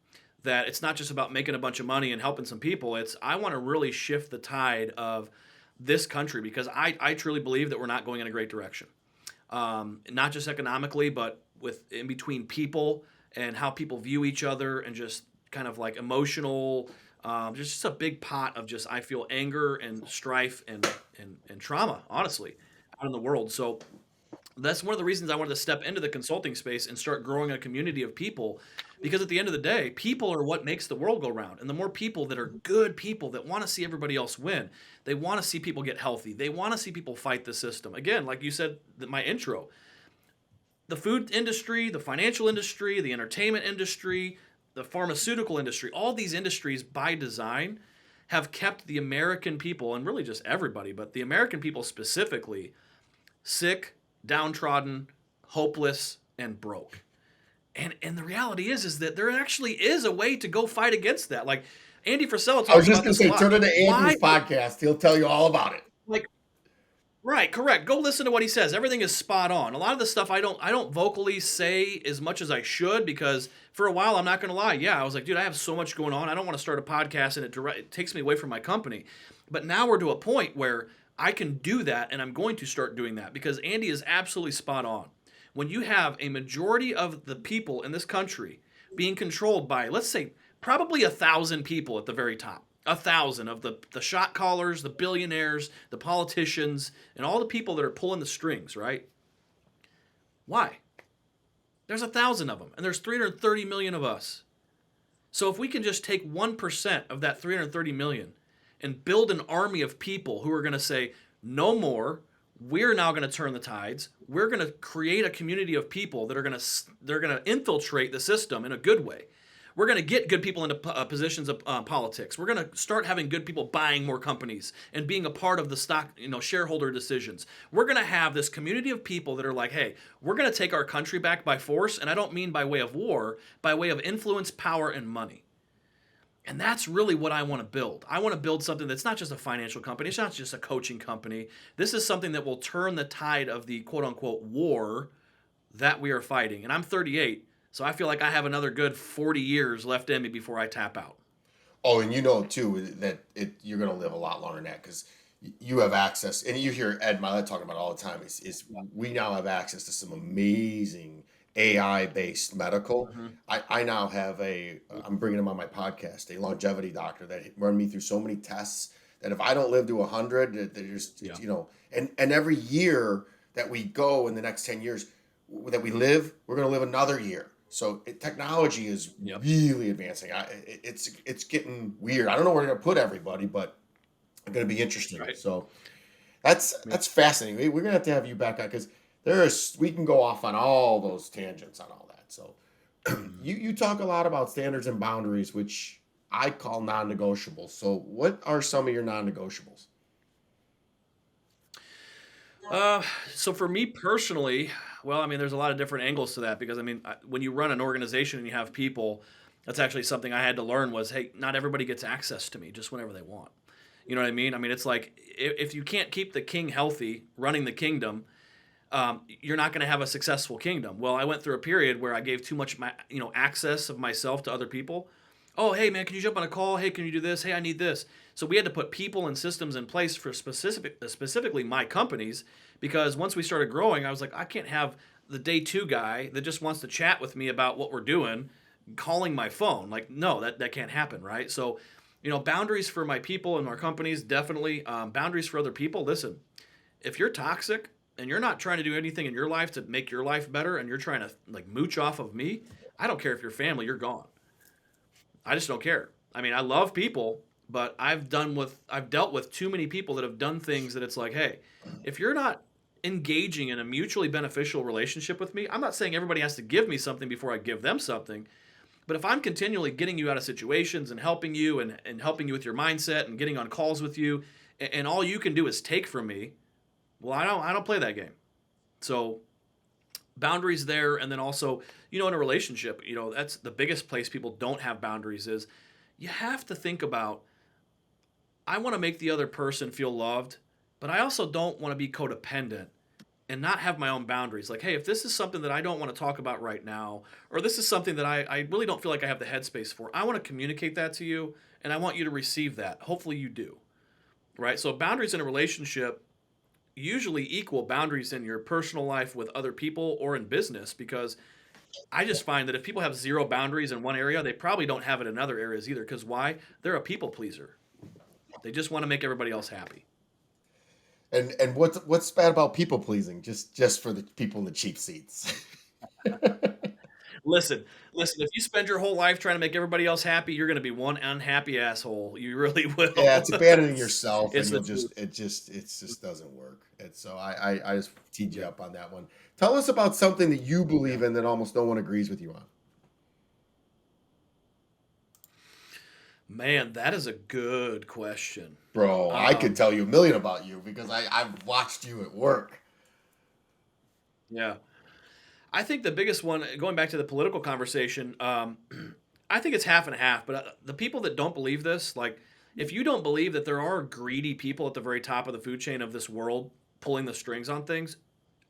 that it's not just about making a bunch of money and helping some people. It's, I want to really shift the tide of this country, because I truly believe that we're not going in a great direction. Not just economically, but in between people and how people view each other, and just kind of like emotional, just a big pot of just, I feel, anger and strife and trauma, honestly, out in the world. So that's one of the reasons I wanted to step into the consulting space and start growing a community of people, because at the end of the day, people are what makes the world go round. And the more people that are good people that want to see everybody else win, they want to see people get healthy, they want to see people fight the system. Again, like you said, my intro, the food industry, the financial industry, the entertainment industry, the pharmaceutical industry, all these industries by design have kept the American people, and really just everybody, but the American people specifically, sick, downtrodden, hopeless, and broke. And the reality is that there actually is a way to go fight against that. Like Andy Frisella I was talks just about going to this a say, lot. turn into Why? Andy's podcast. He'll tell you all about it. Like, right, correct. Go listen to what he says. Everything is spot on. A lot of the stuff I don't vocally say as much as I should, because for a while, I'm not going to lie. Yeah, I was like, dude, I have so much going on. I don't want to start a podcast, and it takes me away from my company. But now we're to a point where I can do that, and I'm going to start doing that, because Andy is absolutely spot on. When you have a majority of the people in this country being controlled by, let's say, probably 1,000 people at the very top, 1,000 of the shot callers, the billionaires, the politicians, and all the people that are pulling the strings, right? Why? There's 1,000 of them, and there's 330 million of us. So if we can just take 1% of that 330 million and build an army of people who are going to say, no more, we're now going to turn the tides. We're going to create a community of people that are going to infiltrate the system in a good way. We're going to get good people into positions of politics. We're going to start having good people buying more companies and being a part of the stock, shareholder decisions. We're going to have this community of people that are like, hey, we're going to take our country back by force, and I don't mean by way of war, by way of influence, power, and money. And that's really what I want to build. I want to build something that's not just a financial company. It's not just a coaching company. This is something that will turn the tide of the quote-unquote war that we are fighting. And I'm 38, so I feel like I have another good 40 years left in me before I tap out. Oh, and you know too that you're going to live a lot longer than that, because you have access, and you hear Ed Milet talking about it all the time. Is we now have access to some amazing AI based medical. Mm-hmm. I now have I'm bringing him on my podcast, a longevity doctor that run me through so many tests that if I don't live to 100, there's and every year that we go in the next 10 years that we live, we're going to live another year. So technology is really advancing. It's getting weird. I don't know where we're going to put everybody, but it's going to be interesting. Right. So that's fascinating. We're going to have you back on, because we can go off on all those tangents on all that. So you talk a lot about standards and boundaries, which I call non-negotiables. So what are some of your non-negotiables? So for me personally, well, I mean, there's a lot of different angles to that, because I mean, when you run an organization and you have people, that's actually something I had to learn was, hey, not everybody gets access to me just whenever they want. You know what I mean? I mean, it's like if you can't keep the king healthy, running the kingdom, you're not going to have a successful kingdom. Well, I went through a period where I gave too much, access of myself to other people. Oh, hey man, can you jump on a call? Hey, can you do this? Hey, I need this. So we had to put people and systems in place for specifically my companies, because once we started growing, I was like, I can't have the day two guy that just wants to chat with me about what we're doing calling my phone. Like, no, that can't happen, right? So, boundaries for my people and our companies, definitely. Boundaries for other people. Listen, if you're toxic and you're not trying to do anything in your life to make your life better, and you're trying to like mooch off of me, I don't care if you're family, you're gone. I just don't care. I mean, I love people, but I've dealt with too many people that have done things that it's like, hey, if you're not engaging in a mutually beneficial relationship with me, I'm not saying everybody has to give me something before I give them something, but if I'm continually getting you out of situations and helping you and helping you with your mindset and getting on calls with you, and all you can do is take from me, well, I don't play that game. So boundaries there. And then also, in a relationship, that's the biggest place people don't have boundaries is you have to think about, I want to make the other person feel loved, but I also don't want to be codependent and not have my own boundaries. Like, hey, if this is something that I don't want to talk about right now, or this is something that I really don't feel like I have the headspace for, I want to communicate that to you, and I want you to receive that. Hopefully you do, right? So boundaries in a relationship usually equal boundaries in your personal life with other people or in business, because I just find that if people have zero boundaries in one area, they probably don't have it in other areas either. Because why? They're a people pleaser. They just want to make everybody else happy. And what's bad about people pleasing? Just for the people in the cheap seats. Listen. If you spend your whole life trying to make everybody else happy, you're going to be one unhappy asshole. You really will. Yeah, it's abandoning yourself, It's and the truth. it just doesn't work. And so I just teed you up on that one. Tell us about something that you believe in that almost no one agrees with you on. Man, that is a good question. Bro, I could tell you a million about you because I've watched you at work. Yeah. I think the biggest one, going back to the political conversation, I think it's half and half. But the people that don't believe this, like, if you don't believe that there are greedy people at the very top of the food chain of this world pulling the strings on things,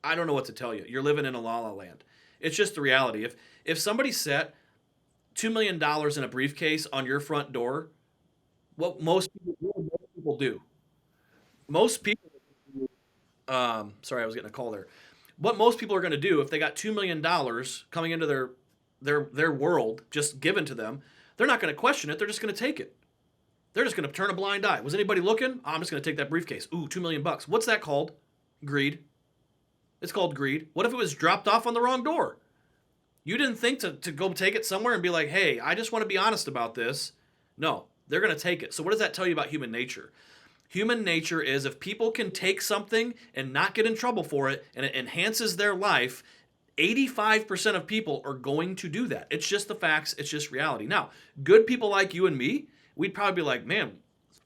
I don't know what to tell you. You're living in a la la land. It's just the reality. If somebody set $2 million in a briefcase on your front door, what most people do, most people, sorry, I was getting a call there. What most people are going to do if they got $2 million coming into their world just given to them, they're not going to question it. They're just going to take it. They're just going to turn a blind eye. Was anybody looking? Oh, I'm just going to take that briefcase. Ooh, $2 million. What's that called? Greed. It's called greed. What if it was dropped off on the wrong door? You didn't think to go take it somewhere and be like, hey, I just want to be honest about this. No, they're going to take it. So what does that tell you about human nature? Human nature is if people can take something and not get in trouble for it and it enhances their life, 85% of people are going to do that. It's just the facts. It's just reality. Now, good people like you and me, we'd probably be like, man,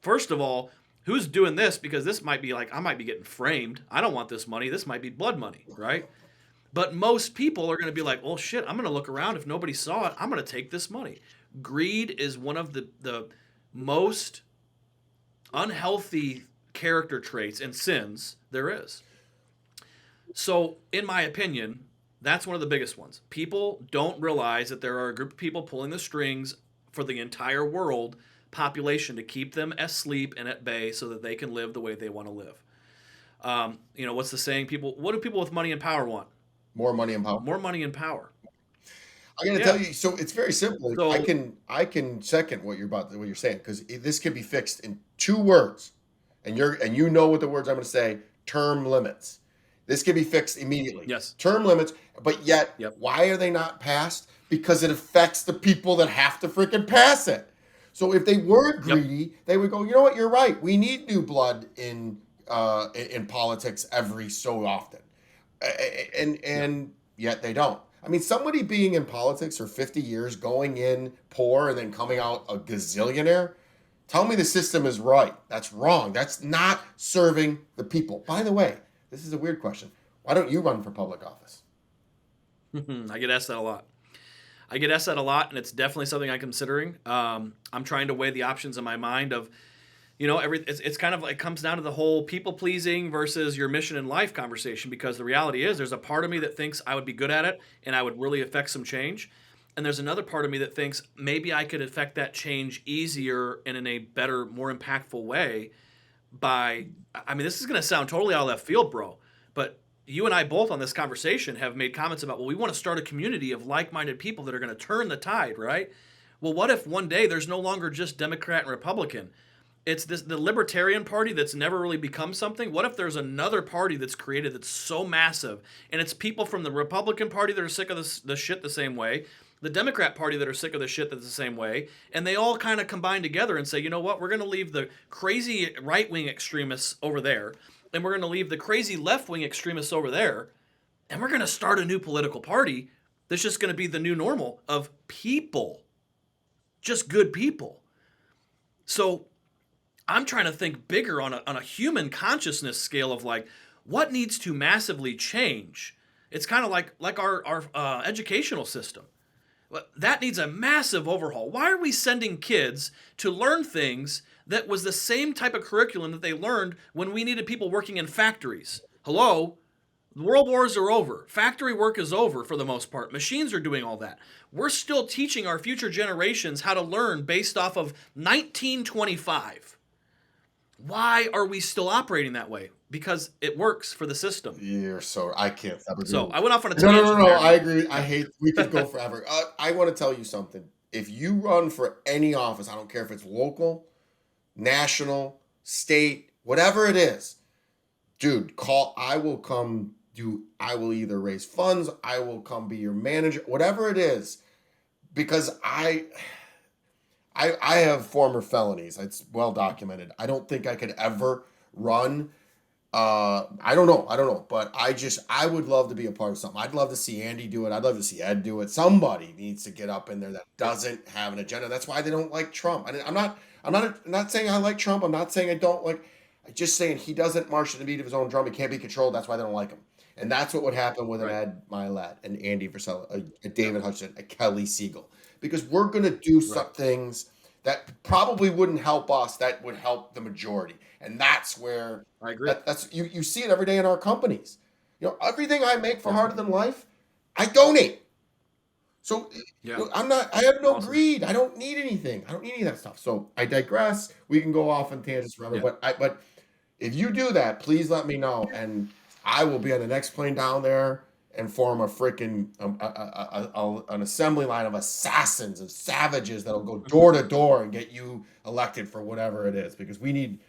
first of all, who's doing this? Because this might be like, I might be getting framed. I don't want this money. This might be blood money, right? But most people are going to be like, well, shit, I'm going to look around. If nobody saw it, I'm going to take this money. Greed is one of the most unhealthy character traits and sins there is. So, in my opinion, that's one of the biggest ones. People don't realize that there are a group of people pulling the strings for the entire world population to keep them asleep and at bay so that they can live the way they want to live. What's the saying? What do people with money and power want? More money and power. More money and power. I got to tell you, so it's very simple. So, I can second what you're saying because this can be fixed in 2 words, and you know what the words I'm going to say. Term limits. This can be fixed immediately. Yes. Term limits, but yet Yep. why are they not passed? Because it affects the people that have to freaking pass it. So if they weren't greedy, they would go, you know what? You're right. We need new blood in politics every so often, and yet they don't. I mean, somebody being in politics for 50 years, going in poor and then coming out a gazillionaire, tell me the system is right. That's wrong. That's not serving the people. By the way, this is a weird question. Why don't you run for public office? I get asked that a lot. And it's definitely something I'm considering. I'm trying to weigh the options in my mind of, it's kind of like, it comes down to the whole people pleasing versus your mission in life conversation, because the reality is there's a part of me that thinks I would be good at it and I would really affect some change. And there's another part of me that thinks maybe I could affect that change easier and in a better, more impactful way this is going to sound totally out of left field, bro, but you and I both on this conversation have made comments about, well, we want to start a community of like-minded people that are going to turn the tide, right? Well, what if one day there's no longer just Democrat and Republican? It's the Libertarian Party that's never really become something. What if there's another party that's created that's so massive, and it's people from the Republican Party that are sick of the shit the same way, the Democrat Party that are sick of the shit that's the same way, and they all kind of combine together and say, you know what, we're going to leave the crazy right-wing extremists over there, and we're going to leave the crazy left-wing extremists over there, and we're going to start a new political party that's just going to be the new normal of people, just good people. So I'm trying to think bigger on a human consciousness scale of like, what needs to massively change? It's kind of like our educational system. That needs a massive overhaul. Why are we sending kids to learn things that was the same type of curriculum that they learned when we needed people working in factories? Hello? The world wars are over. Factory work is over for the most part. Machines are doing all that. We're still teaching our future generations how to learn based off of 1925. Why are we still operating that way? because it works for the system. I can't ever agree So with I went off on a you. No. tangent there, I but agree. I yeah. hate. We could go forever. I want to tell you something. If you run for any office, I don't care if it's local, national, state, whatever it is, dude, call. I will come do. I will either raise funds. I will come be your manager. Whatever it is, because I have former felonies. It's well documented. I don't think I could ever run. I don't know. But I would love to be a part of something. I'd love to see Andy do it. I'd love to see Ed do it. Somebody needs to get up in there that doesn't have an agenda. That's why they don't like Trump. I'm not saying I like Trump. I'm not saying I don't like. I'm just saying he doesn't march to the beat of his own drum. He can't be controlled. That's why they don't like him. And that's what would happen with an Right. Ed Milet, an Andy Frisella, a David Yep. Hutchinson, a Kelly Siegel, because we're gonna do some Right. things that probably wouldn't help us. That would help the majority, and that's where I agree. that's you see it every day in our companies. Everything I make for Yeah. Harder Than Life, I donate. So Yeah. I have no Awesome. greed. I don't need anything. I don't need any of that stuff. So I digress. We can go off on tangents forever. Yeah. But if you do that, please let me know, and I will be on the next plane down there and form a freaking an assembly line of assassins and savages that'll go door to door and get you elected for whatever it is, because we need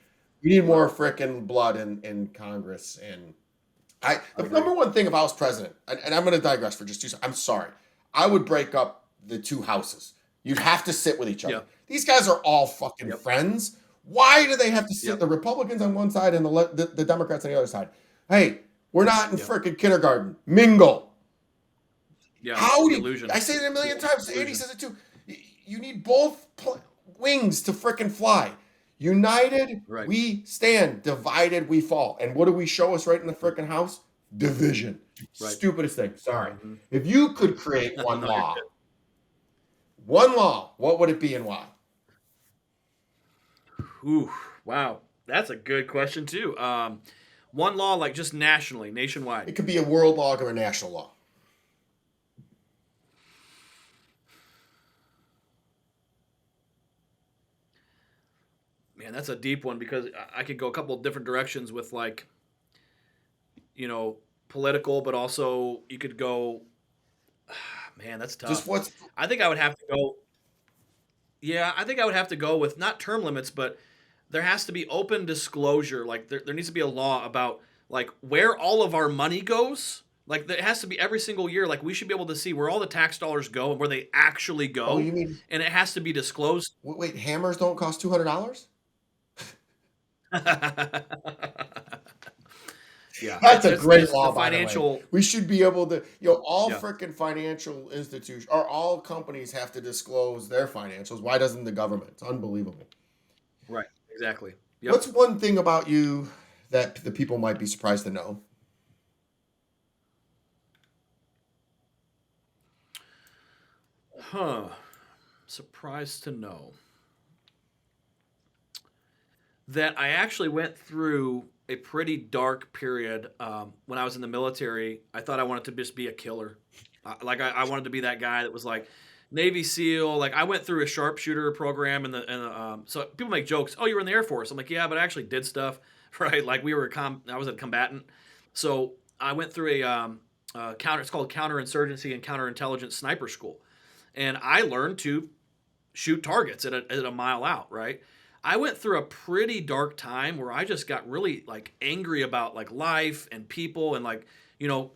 more freaking blood in Congress. And the agree. number one thing, if I was president, and I'm going to digress for just 2 seconds. I'm sorry. I would break up the two houses. You'd have to sit with each other. Yeah. These guys are all fucking Yep. friends. Why do they have to sit? Yep. The Republicans on one side and the Democrats on the other side. Hey, we're not in Yep. freaking kindergarten. Mingle. Yeah. How The do you, illusion. I say it a million times. Andy Illusion. says it too. You need both wings to freaking fly. United, Right. we stand. Divided, we fall. And what do we show us right in the freaking house? Division. Right. Stupidest thing. Sorry. Mhm. If you could create one No, you're law, good. what would it be and why? Ooh, wow. That's a good question too. One law, like just nationally, nationwide. It could be a world law or a national law. Man, that's a deep one because I could go a couple of different directions with like, political, but also you could go. Man, that's Just tough. what's I think I would have to go. Yeah, I think I would have to go with not term limits, but there has to be open disclosure. Like there needs to be a law about like where all of our money goes. Like there has to be every single year. Like we should be able to see where all the tax dollars go and where they actually oh, go, you mean and it has to be disclosed. wait, hammers don't cost $200? Yeah, That's a great it's the law, by the way. financial. We should be able to, all Yeah, freaking financial institutions or all companies have to disclose their financials. Why doesn't the government? It's unbelievable. right, exactly. Yep. What's one thing about you that the people might be surprised to know? Huh. Surprised to know that I actually went through a pretty dark period when I was in the military. I thought I wanted to just be a killer. I wanted to be that guy that was like Navy SEAL. Like I went through a sharpshooter program so people make jokes. Oh, you were in the Air Force. I'm like, yeah, but I actually did stuff, right? Like I was a combatant. So I went through it's called counterinsurgency and counterintelligence sniper school. And I learned to shoot targets at a mile out, right? I went through a pretty dark time where I just got really like angry about like life and people and like, you know,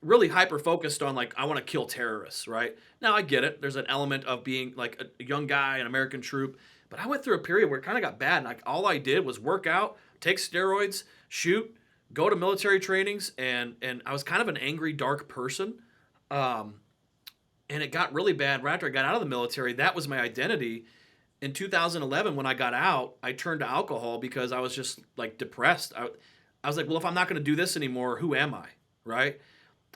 really hyper focused on like I want to kill terrorists, right? Now I get it. There's an element of being like a young guy, an American troop, but I went through a period where it kind of got bad and like all I did was work out, take steroids, shoot, go to military trainings and I was kind of an angry dark person. Um and it got really bad right after I got out of the military. That was my identity. In 2011, when I got out, I turned to alcohol because I was just like depressed. I was like, well, if I'm not going to do this anymore, who am I? Right.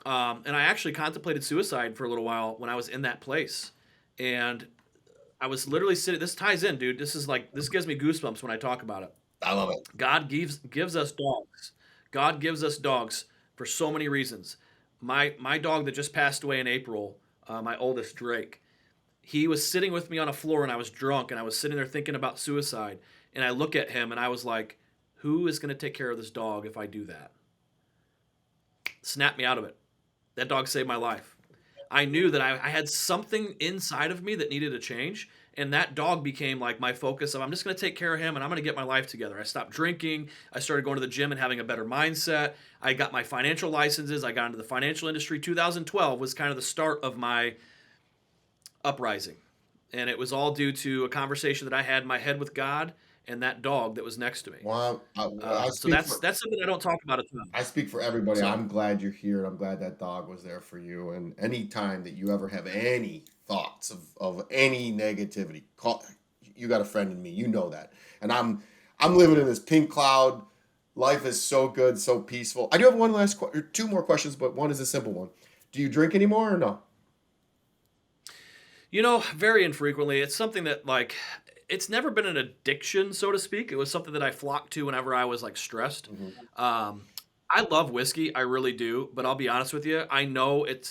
And I actually contemplated suicide for a little while when I was in that place. And I was literally sitting, this ties in, dude. This gives me goosebumps when I talk about it. I love it. God gives us dogs. God gives us dogs for so many reasons. My dog that just passed away in April, my oldest Drake, he was sitting with me on a floor and I was drunk and I was sitting there thinking about suicide. And I look at him and I was like, who is going to take care of this dog if I do that? Snapped me out of it. That dog saved my life. I knew that I had something inside of me that needed to change. And that dog became like my focus of I'm just going to take care of him and I'm going to get my life together. I stopped drinking. I started going to the gym and having a better mindset. I got my financial licenses. I got into the financial industry. 2012 was kind of the start of my uprising. And it was all due to a conversation that I had in my head with God and that dog that was next to me. Well, So that's something I don't talk about a ton. I speak for everybody. So- I'm glad you're here. I'm glad that dog was there for you. And any time that you ever have any thoughts of any negativity, you got a friend in me. You know that. And I'm living in this pink cloud. Life is so good, so peaceful. I do have one last two more questions, but one is a simple one. Do you drink anymore or no? Very infrequently. It's something that it's never been an addiction, so to speak. It was something that I flocked to whenever I was stressed. I love whiskey, I really do. But I'll be honest with you, I know it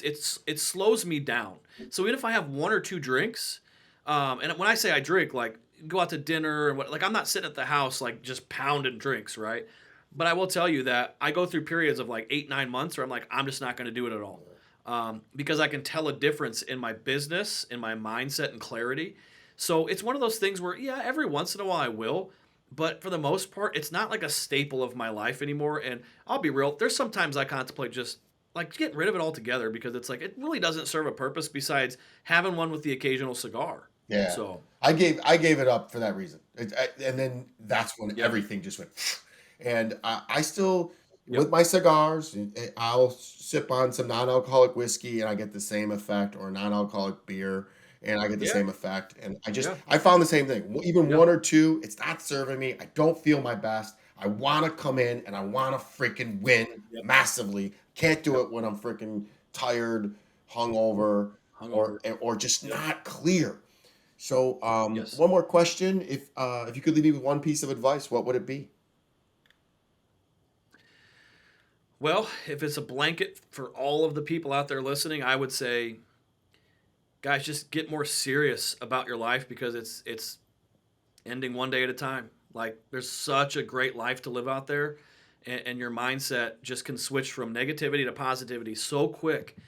slows me down. So even if I have one or two drinks, and when I say I drink, go out to dinner and I'm not sitting at the house just pounding drinks, right? But I will tell you that I go through periods of 8-9 months where I'm just not going to do it at all. Because I can tell a difference in my business, in my mindset and clarity. So it's one of those things where, yeah, every once in a while I will, but for the most part, it's not a staple of my life anymore. And I'll be real, there's sometimes I contemplate just getting rid of it altogether because it's it really doesn't serve a purpose besides having one with the occasional cigar. Yeah. So I gave it up for that reason. And then that's when everything just went. And I still, with my cigars, I'll sip on some non-alcoholic whiskey and I get the same effect, or non-alcoholic beer and I get the same effect. And I found the same thing. Even one or two, it's not serving me. I don't feel my best. I want to come in and I want to freaking win massively. Can't do it when I'm freaking tired, hungover, or just not clear. So one more question. If you could leave me with one piece of advice, what would it be? Well, if it's a blanket for all of the people out there listening, I would say, guys, just get more serious about your life because it's ending one day at a time. There's such a great life to live out there, and your mindset just can switch from negativity to positivity so quick.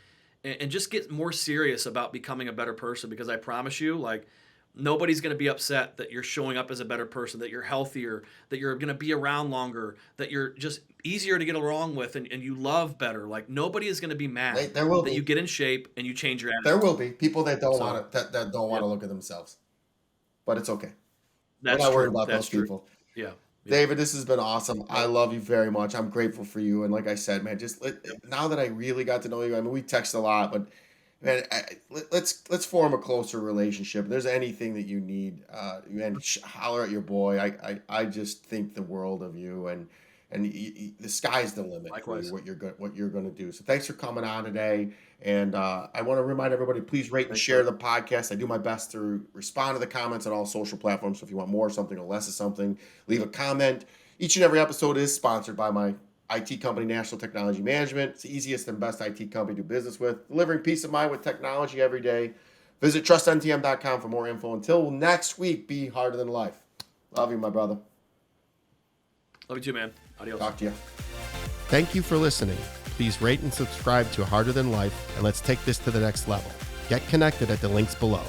And just get more serious about becoming a better person because I promise you, nobody's going to be upset that you're showing up as a better person, that you're healthier, that you're going to be around longer, that you're just easier to get along with and you love better. Nobody is going to be mad that you get in shape and you change your attitude. There will be people that don't want to that don't want to look at themselves, but it's okay. We're not worried about those people. Yeah. David, this has been awesome. I love you very much. I'm grateful for you. And like I said, man, now that I really got to know you, I mean, we text a lot, but man, let's form a closer relationship. If there's anything that you need, man, holler at your boy. I just think the world of you, and the sky's the limit for you, what you're going to do. So thanks for coming on today. And I want to remind everybody, please rate and share the podcast. I do my best to respond to the comments on all social platforms. So if you want more of something or less of something, leave a comment. Each and every episode is sponsored by my IT company, National Technology Management. It's the easiest and best IT company to do business with, delivering peace of mind with technology every day. Visit trustntm.com for more info. Until next week, be harder than life. Love you, my brother. Love you too, man. Adios. Talk to you. Thank you for listening. Please rate and subscribe to Harder Than Life, and let's take this to the next level. Get connected at the links below.